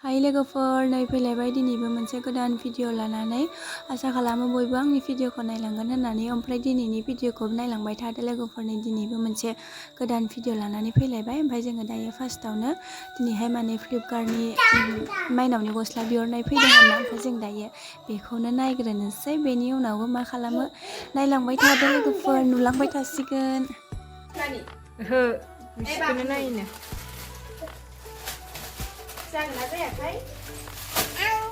हाय लोगोफोर नै फैलायबाय दिनैबो मोनसे गोदान भिडिअ लानानै आसा खालामो बयबो आंनि भिडिअखौ नायलांगोन होननानै ओमफ्राय दिनैनि भिडिअखौ नायलांबाय थादो लोगोफोरनि दिनैबो मोनसे गोदान भिडिअ लानानै फैलायबाय ओमफ्राय जोङो दायो फार्स्टआवनो दिनैहाय माने फ्लिपकार्टनि माइनावनि गस्ला बिहरनाय फैदों आरोना ओमफ्राय जों दायो बेखौनो नायग्रोनोसै बेनि उनावबो मा खालामो नायलांबाय थादो लोगोफोर नुलांबाय थासिगोन ओहो बिसोरखौनो नायनो जागोन ना जायाखै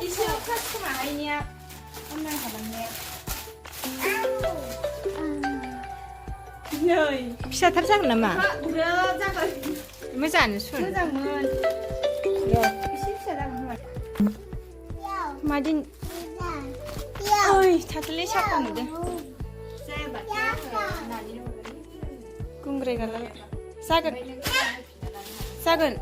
एसे खास खोमाहायनिया अनलाइन खालामनाया नै फिसाथार जागोन नामा ग्रोब जागोन मोजाङानो सुन मोजांमोन एसे फिसा जागोन खोमा मादिन ओइ थाथ'लै साफा नुदों गुंग्राय गाला जागोन जागोन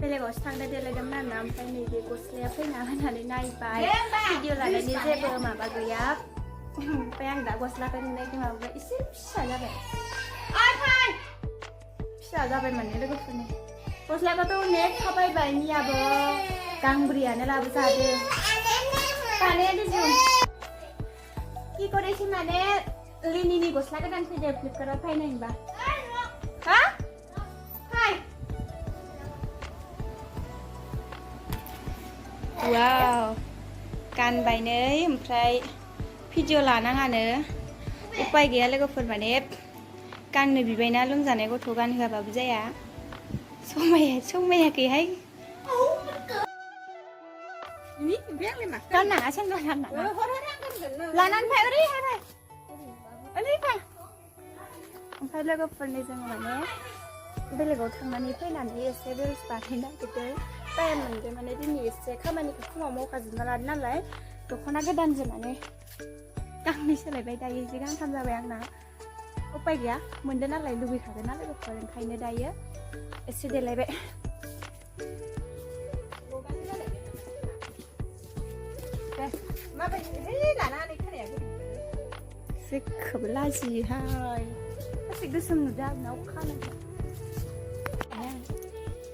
बेलेगावसो थांनो देलायदोंमोन आरोना ओमफ्राय नैबे गस्लाया फैना होनानै नायबाय भिडिअ लानायनि जेबो माबा गैया ओमफ्राय आं दा गस्लाखौ नुनायखाय माबाबाय एसे फिसा जाबाय माने लोगोफोरनि गस्लाखौथ' अनेक खाबायबाय मियाबो गांब्रैयानो लाबोजादों बानाया दिसुन कि करेसि माने लिनिनि गस्ला गोदान फैदों फ्लिपकार्टआव फायनाय होनबा हा वाव गानबाय नै ओमफ्राय भिडिअ लानाङानो उपाय गैया लोगोफोर माने गाननो बिबायना लोमजानाय गथ' गानहोआबाबो जाया समायाखैहाय गाननाङा सेन्देल गाननाङा लानानै फै ओरै फै ओमफ्राय लोगोफोरनि जोङो माने बेलेगाव थांनानै फैनानै एसे रिल्स बानायनो नागिरदों टाइम मोनदों माने दिनै एसे खामानिखौ फुङाव मावखाजोबना लादों नालाय दख'ना गोदानजों माने गांनै सोलायबाय दायो जि गांथाम जाबाय आंना उपाय गैया मोनदों नालाय लुबैखागोन ना लोगोफोर ओंखायनो दायो एसे देलायबाय जेखौबो लाजियोहाय एसे गोसोम नुदों आंनाव खानायखौ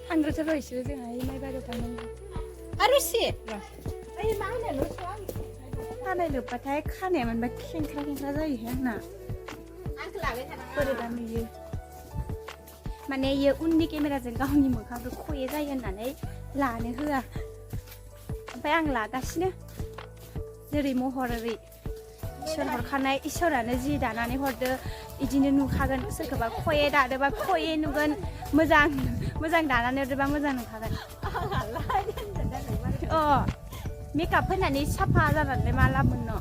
थांग्रोथार इसोरो जोंहा माइ बारियाव थांनांगौ आरो एसे खानाय लोब्बाथाय खानाया मोनबा खेंख्रा जायोहाय आंना बोरैबा नुयो माने इयो उननि केमेराजों गावनि मोखांखौ खये जायो होननानै लानो होआ ओमफ्राय आं लागासिनो जेरै महर ओरै इसोर हरखानाय इसोरानो जि दानानै हरदो इदिनो नुखागोन सोरखौबा खये दादोबा खये नुगोन मोजां दानानै हरदोबा मोजां नुखागोन अ मेकआप होनानै साफा जानानै मा लाब मोननो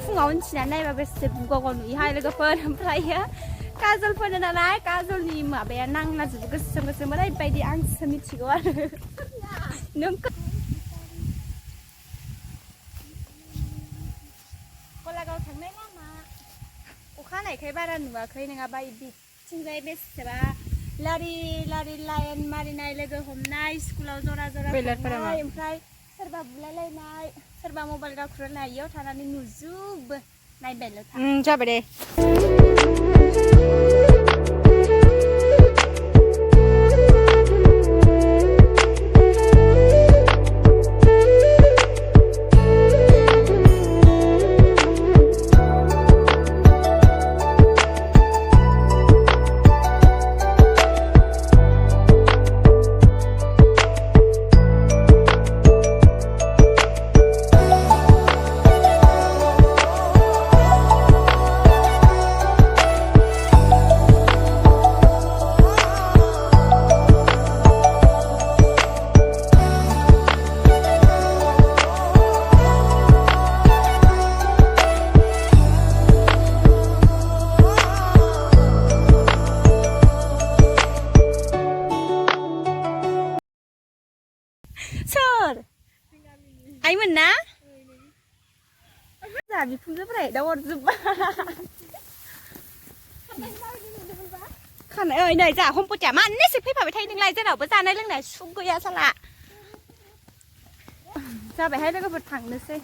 फुङाव उनथिनानै नायबा बेसे बुगाव नुयोहाय लोगोफोर ओमफ्रायो काजल फोनो नालाय काजलनि माबाया नांलाजोबो गोसोम ओरैबायदि आंसो मिथिगौ आरो नों गलागाव थांनाय लामा अखा हानायखाय बारा नुवाखै नङाबा बिथिंजाय बेसेबा लारि लाइन मारिनाय लोगो हमनाय स्कुलाव जरा थांनाय ओमफ्राय सोरबा बुलायलायनाय सोरबा मबाइल गावख्रुनाय इयाव थानानै नुजोबो नायबायल' था जाबाय दे सोर आइमोन ना जा बिखुनजोफोरा दा हरजोब्बा खानाय ओइ नै जा सम्पतिया मानैसो फैफाबाय थायो नोंलाय जेरावबो जानाय लोंनाय सुख गैया साला जाबायहाय लोगोफोर थांनोसै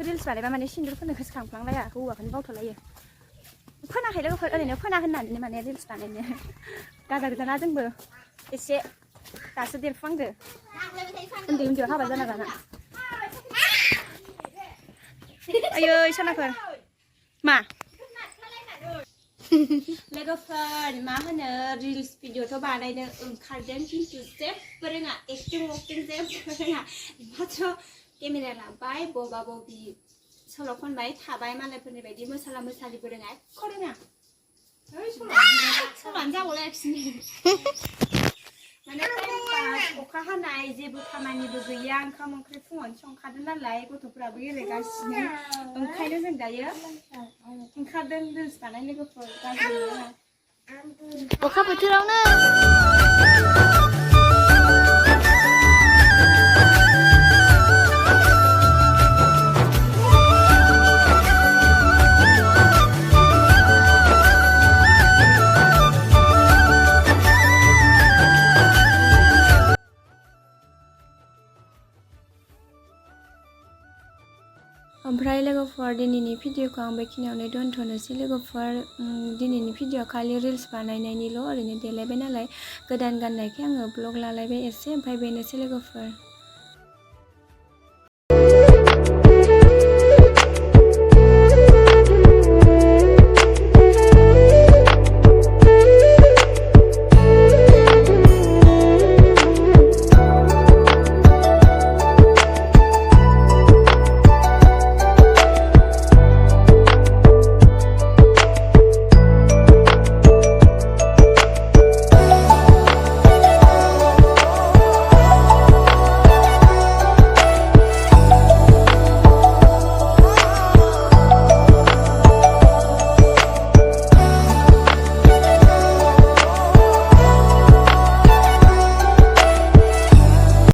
रिल्स बानायबा माने सिन्दुरफोरनो गोसोखांफ्लांलाया हौवाखौनो बावथ'लायो फोनाखै लोगोफोर ओरैनो फोना होननानै माने रिल्स बानायनो गाजा गोजाना जोंबो एसे दासो देरफुहांदो उन्दै उन्दैयाव हाबा जाना लाना आयै सनाफोर मा लोगोफोर मा होनो रिल्स भिडिअ'थ' बानायनो ओंखारदों खिन्थु जेबो रोङा एक्टिं जेबो रोङा माथ्र' केमेरा लाबाय बबा बबि सल' खनबाय थाबाय मालायफोरनि बायदि मोसाला मोसालिबो रोङा एख' रोङा सल'आनो जाबावलायाखिसै माने अखा हानाय जेबो खामानिबो गैया ओंखाम ओंख्रि फुङावनो संखादों नालाय गथ'फ्राबो गेलेगासिनो ओंखायनो जों दायो ओंखारदों रिल्स बानाय लोगोफोर गाज्रि नङा अखा बोथोरावनो ओमफ्राय लोगोफोर दिनैनि भिडिअखौ आं बेखिनियावनो दोनथ'नोसै लोगोफोर दिनैनि भिडिअआ खालि रिल्स बानायनायनिल' ओरैनो देलायबाय नालाय गोदान गाननायखाय आङो ब्लग लालायबाय एसे ओमफ्राय बेनोसै लोगोफोर